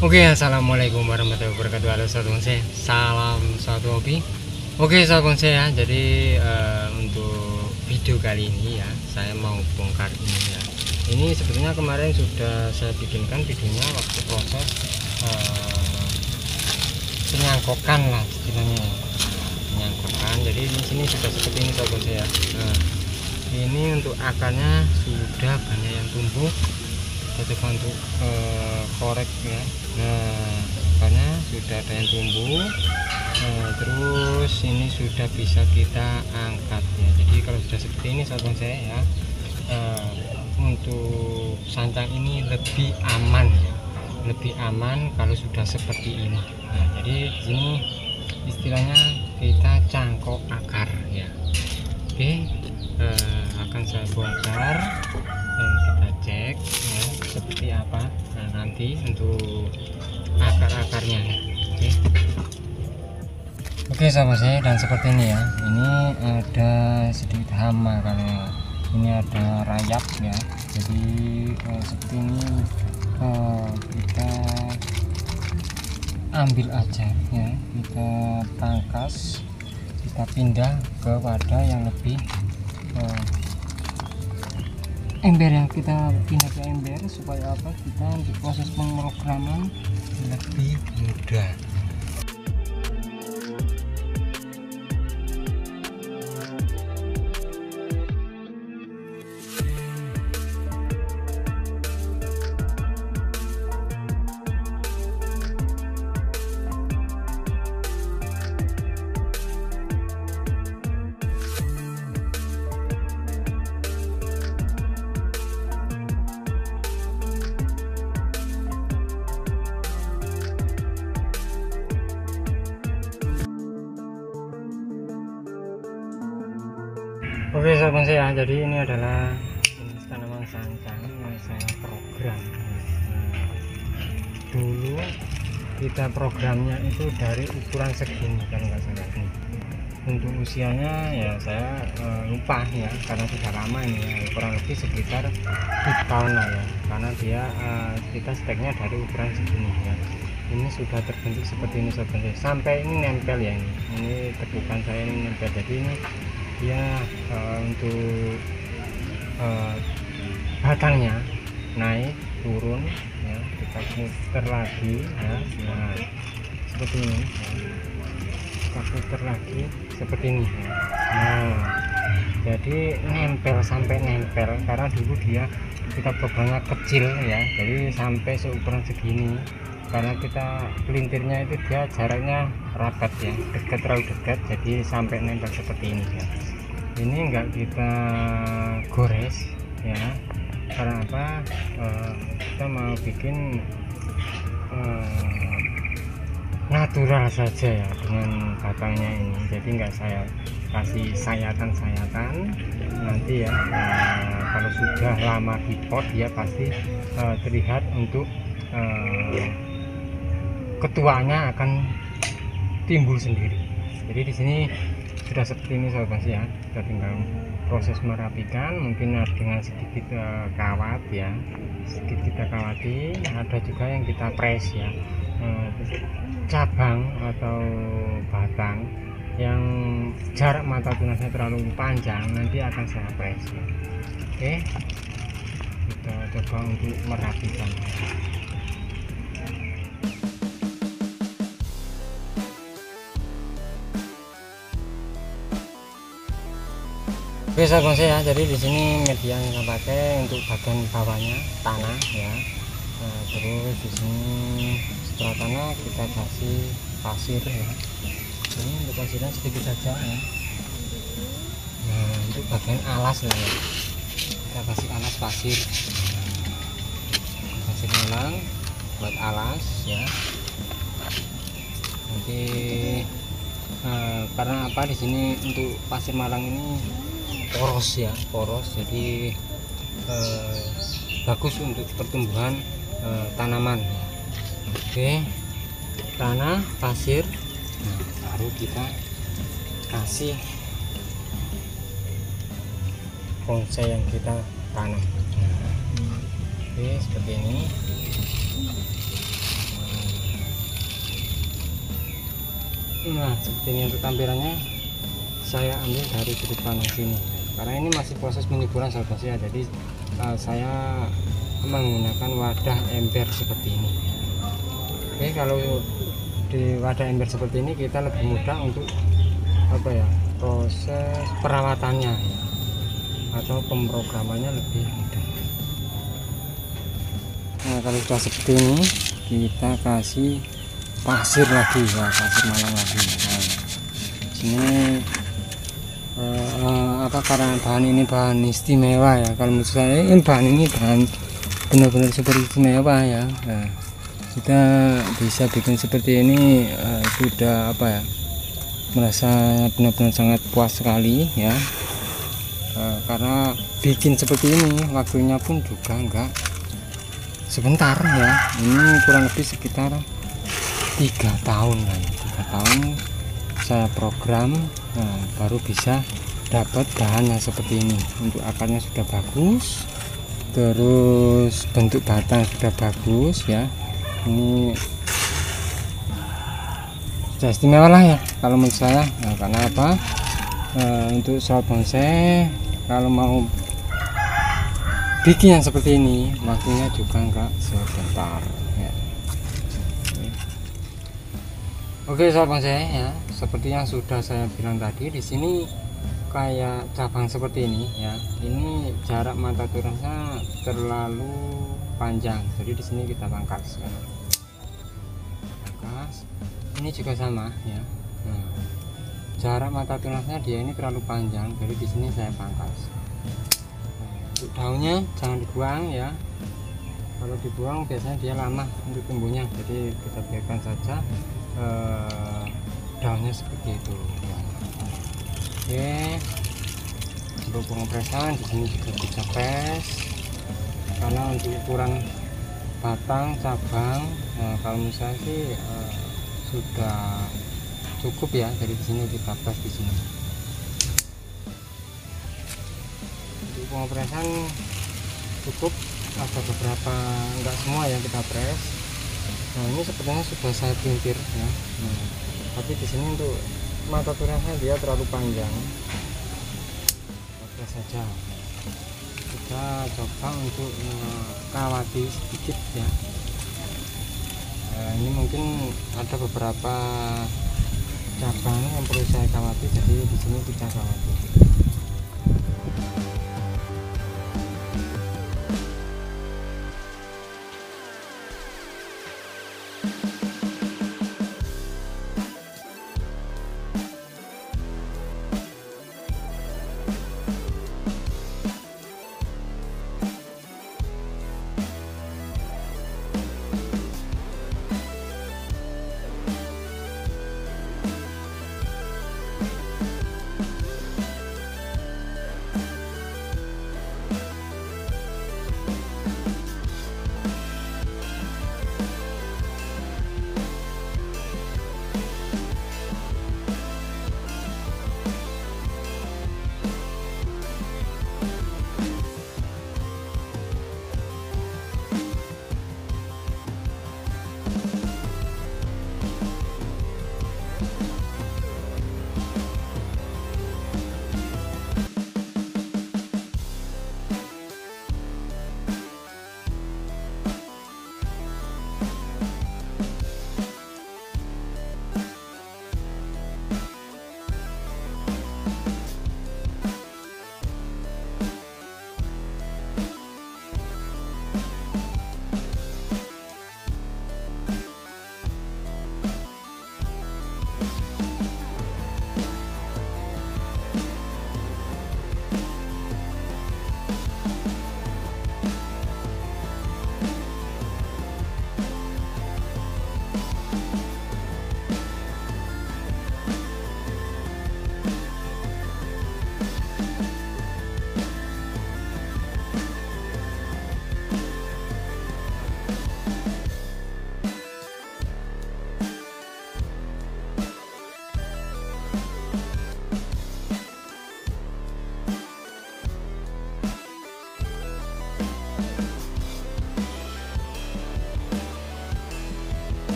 Oke, assalamualaikum warahmatullahi wabarakatuh. Halo sahabat bonsai, salam satu hobi. Oke sahabat bonsai ya, jadi untuk video kali ini ya, saya mau bongkar ini ya. Ini sebetulnya kemarin sudah saya bikinkan videonya waktu proses penyangkokan lah istilahnya, penyangkokan. Jadi di sini sudah seperti ini sahabat bonsai ya. Nah, ini untuk akarnya sudah banyak yang tumbuh. Kita coba untuk korek ya. Nah, karena sudah ada yang tumbuh, terus ini sudah bisa kita angkat ya. Jadi kalau sudah seperti ini sahabat saya ya, untuk sancang ini lebih aman ya, lebih aman kalau sudah seperti ini. Nah, jadi di sini istilahnya kita cangkok akar ya. Oke, akan saya bongkar dan kita cek ya, seperti apa. Nah, nanti untuk akar-akarnya ya. Oke sahabat saya, dan seperti ini ya, ini ada sedikit hama karena ini ada rayap ya. Jadi seperti ini kita ambil aja ya, kita tangkas, kita pindah ke wadah yang lebih ember ya, kita pindah ke ember supaya apa, kita untuk proses pemrograman lebih mudah. Oke sahabat saya, jadi ini adalah jenis tanaman sancang yang saya program. Nah, dulu kita programnya itu dari ukuran segini kan, nggak salah ini. Untuk usianya ya saya lupa ya, karena sudah lama ini ya, kurang lebih sekitar 3 tahun lah ya, karena dia kita steknya dari ukuran segini ya. Ini sudah terbentuk seperti ini sahabat saya, sampai ini nempel ya, ini tegukan saya ini nempel. Jadi ini ya untuk batangnya naik turun ya, kita putar lagi ya. Nah, seperti ini ya. Kita putar lagi seperti ini ya. Nah, jadi nempel sampai nempel, karena dulu dia kita programnya kecil ya, jadi sampai seukuran segini. Karena kita pelintirnya itu dia jaraknya rapat ya, dekat, terlalu dekat, jadi sampai nempel seperti ini ya. Ini enggak kita gores ya, karena apa, kita mau bikin natural saja ya dengan batangnya ini. Jadi enggak saya kasih sayatan-sayatan nanti ya. Kalau sudah lama di pot ya pasti terlihat untuk ketuanya akan timbul sendiri. Jadi di sini sudah seperti ini sahabat ya, kita tinggal proses merapikan, mungkin dengan sedikit kawat ya, sedikit kita kawati. Ada juga yang kita press ya, cabang atau batang yang jarak mata tunasnya terlalu panjang nanti akan saya press ya. Oke, kita coba untuk merapikan. Oke sahabat saya, jadi di sini media yang saya pakai untuk bagian bawahnya tanah ya. Terus di sini peratannya kita kasih pasir ya. Ini untuk pasirnya sedikit saja ya. Nah, untuk bagian alas lah ya, kita kasih alas pasir, pasir malang buat alas ya. Nanti karena apa, di sini untuk pasir malang ini poros ya, poros, jadi bagus untuk pertumbuhan tanaman ya. Oke, tanah pasir, nah, baru kita kasih bonsai yang kita tanam. Oke, seperti ini. Nah, seperti ini untuk tampilannya. Saya ambil dari sudut pandang sini karena ini masih proses penyuburan sahabat saya, jadi saya menggunakan wadah ember seperti ini. Oke, kalau di wadah ember seperti ini kita lebih mudah untuk apa ya, proses perawatannya ya, atau pemrogramannya lebih mudah. Nah, kalau sudah seperti ini kita kasih pasir lagi ya, pasir malang lagi. Nah, sini karena bahan ini bahan istimewa ya, kalau menurut saya ini bahan benar-benar super istimewa ya. Nah, kita bisa bikin seperti ini sudah apa ya, merasa benar-benar sangat puas sekali ya. Karena bikin seperti ini waktunya pun juga enggak sebentar ya, ini kurang lebih sekitar 3 tahun lah ya. 3 tahun saya program, nah, baru bisa dapat bahan yang seperti ini. Untuk akarnya sudah bagus, terus bentuk batang sudah bagus ya. Ini sudah istimewa lah ya kalau menurut saya. Nah, karena apa, untuk soal bonsai kalau mau bikin yang seperti ini waktunya juga enggak sebentar ya. Oke soal bonsai ya, seperti yang sudah saya bilang tadi, di sini kayak cabang seperti ini ya. Ini jarak mata tunasnya terlalu panjang, jadi di sini kita pangkas ya. Pangkas. Ini juga sama ya. Nah, jarak mata tunasnya dia ini terlalu panjang, jadi di sini saya pangkas. Nah, untuk daunnya jangan dibuang ya. Kalau dibuang biasanya dia lama untuk tumbuhnya, jadi kita biarkan saja daunnya seperti itu ya. Oke, untuk pengepresan di sini juga bisa pres karena untuk ukuran batang cabang, nah, kalau misalnya sih sudah cukup ya, dari di sini kita pres di sini. Untuk pengepresan cukup, ada beberapa, enggak semua yang kita pres. Nah, ini sebenarnya sudah saya pintir ya. Nah, tapi di sini untuk mata tunasnya dia terlalu panjang. Oke saja. Kita coba untuk kawati sedikit ya. Nah, ini mungkin ada beberapa cabang yang perlu saya kawati, jadi di sini kita kawati.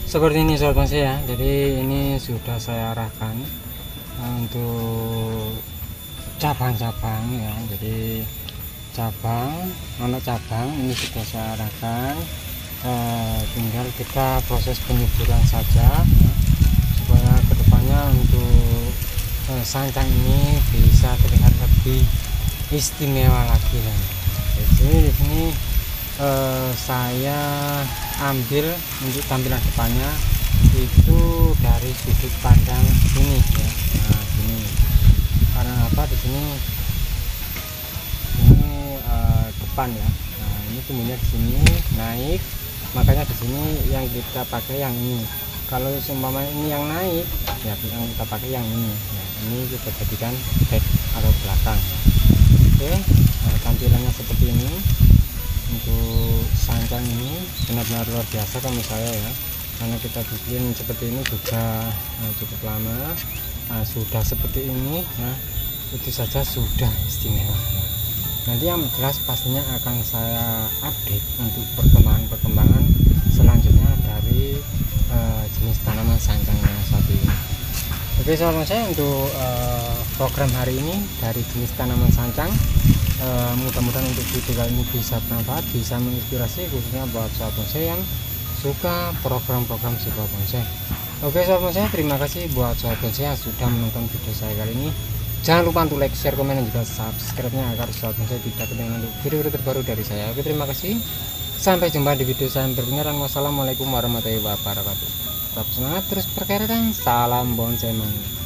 Seperti ini sobat bonsai ya. Jadi ini sudah saya arahkan untuk cabang-cabang ya. Jadi anak cabang ini sudah saya arahkan, tinggal kita proses penyuburan saja ya, supaya kedepannya untuk sancang ini bisa terlihat lebih istimewa lagi ya. Jadi di sini saya ambil untuk tampilan depannya itu dari sudut pandang ini ya. Nah, sini karena apa, di sini depan ya. Nah, ini tumbuhnya di sini naik, makanya di sini yang kita pakai yang ini. Kalau seumpama ini yang naik ya, yang kita pakai yang ini. Nah, ini kita jadikan back atau belakang ya. Oke, nah, tampilannya seperti ini. Untuk sancang ini benar-benar luar biasa kalau saya ya, karena kita bikin seperti ini juga cukup lama. Nah, sudah seperti ini ya, itu saja sudah istimewa ya. Nanti yang jelas pastinya akan saya update untuk perkembangan selanjutnya dari jenis tanaman sancangnya satu ini. Oke sobat saya, untuk program hari ini dari jenis tanaman sancang, mudah-mudahan untuk video kali ini bisa bermanfaat, bisa menginspirasi khususnya buat sobat bonsai yang suka program-program sebuah bonsai. Oke sobat bonsai, terima kasih buat sobat bonsai yang sudah menonton video saya kali ini. Jangan lupa untuk like, share, komen, dan juga subscribe-nya agar sobat bonsai tidak ketinggalan untuk video-video terbaru dari saya. Oke, terima kasih, sampai jumpa di video saya berikutnya, dan wassalamualaikum warahmatullahi wabarakatuh. Tetap semangat, terus berkarya, dan salam bonsai mania.